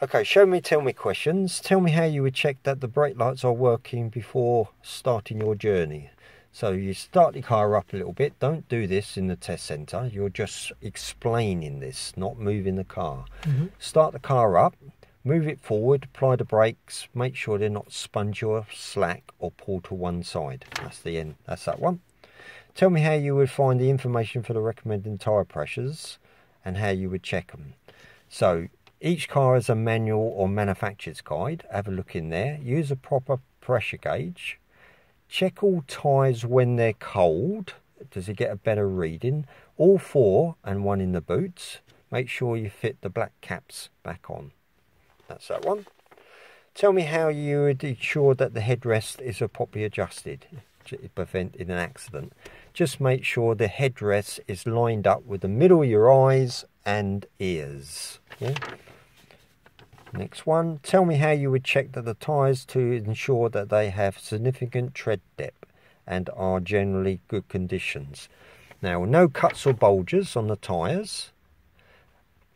Okay, show me, tell me questions. Tell me how you would check that the brake lights are working before starting your journey. So you start the car up a little bit. Don't do this in the test centre. You're just explaining this, not moving the car. Start the car up, move it forward, apply the brakes, make sure they're not spongy or slack or pull to one side. That's the end. That's that one. Tell me how you would find the information for the recommended tyre pressures and how you would check them. So each car has a manual or manufacturer's guide. Have a look in there. Use a proper pressure gauge. Check all tyres when they're cold. Does it get a better reading? All four and one in the boots. Make sure you fit the black caps back on. That's that one. Tell me how you would ensure that the headrest is properly adjusted to prevent an accident. Just make sure the headrest is lined up with the middle of your eyes and ears. Yeah? Next one, tell me how you would check that the tyres to ensure that they have significant tread depth and are generally good conditions. Now, no cuts or bulges on the tyres.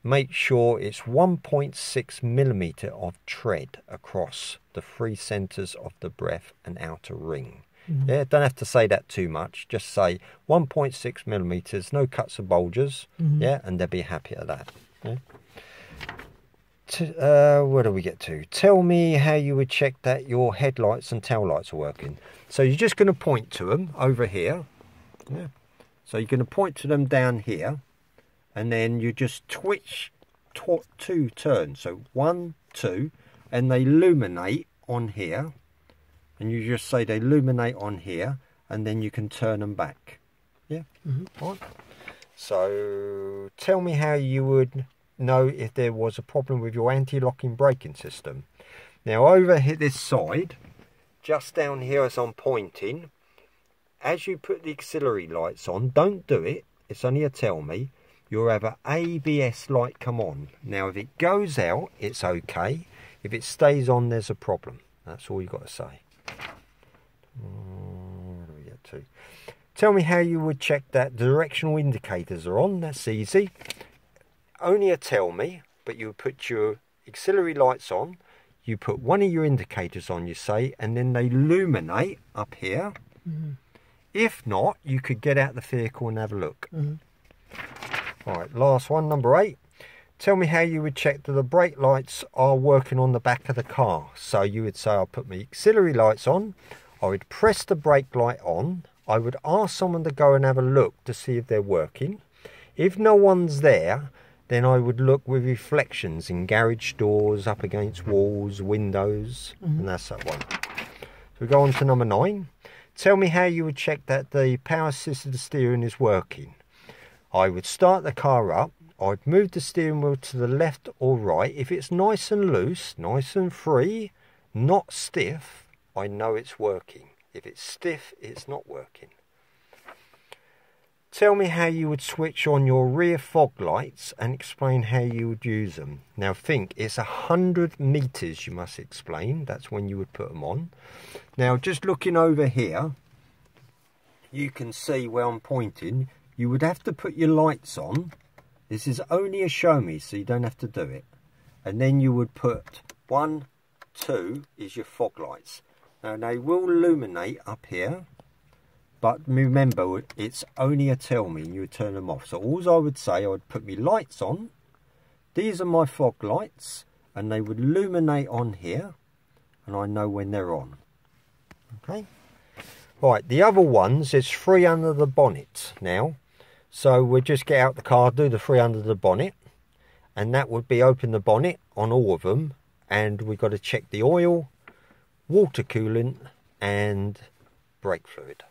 Make sure it's 1.6 millimetre of tread across the three centres of the breadth and outer ring. Yeah, don't have to say that too much. Just say 1.6 millimetres, no cuts or bulges. Yeah, and they'll be happy at that. Yeah. Where do we get to? Tell me how you would check that your headlights and tail lights are working. So you're just going to point to them over here. Yeah. So you're going to point to them down here, and then you just twitch two turns. So 1, 2, and they illuminate on here. And you just say they illuminate on here, and then you can turn them back. Yeah. Right. So tell me how you would know if there was a problem with your anti-locking braking system. Now over here this side, just down here as I'm pointing, as you put the auxiliary lights on, don't do it, it's only a tell me, you'll have an ABS light come on. Now if it goes out, it's okay. If it stays on, there's a problem. That's all you've got to say. What do we get to? Tell me how you would check that directional indicators are on. That's easy. Only a tell me, but you put your auxiliary lights on, you put one of your indicators on, you say, and then they illuminate up here. If not, you could get out the vehicle and have a look. All right, last one, number 8. Tell me how you would check that the brake lights are working on the back of the car. So you would say, I'll put my auxiliary lights on, I would press the brake light on, I would ask someone to go and have a look to see if they're working. If no one's there, then I would look with reflections in garage doors, up against walls, windows, and that's that one. So we go on to number 9. Tell me how you would check that the power assisted steering is working. I would start the car up, I'd move the steering wheel to the left or right. If it's nice and loose, nice and free, not stiff, I know it's working. If it's stiff, it's not working. Tell me how you would switch on your rear fog lights and explain how you would use them. Now think, it's 100 metres you must explain. That's when you would put them on. Now just looking over here, you can see where I'm pointing. You would have to put your lights on. This is only a show me, so you don't have to do it. And then you would put 1, 2 is your fog lights. Now they will illuminate up here. But remember, it's only a tell me and you would turn them off. So all I would say, I would put my lights on. These are my fog lights and they would illuminate on here and I know when they're on. Okay. Right, the other ones is 3 under the bonnet now. So we'll just get out the car, do the 3 under the bonnet. And that would be open the bonnet on all of them. And we've got to check the oil, water coolant and brake fluid.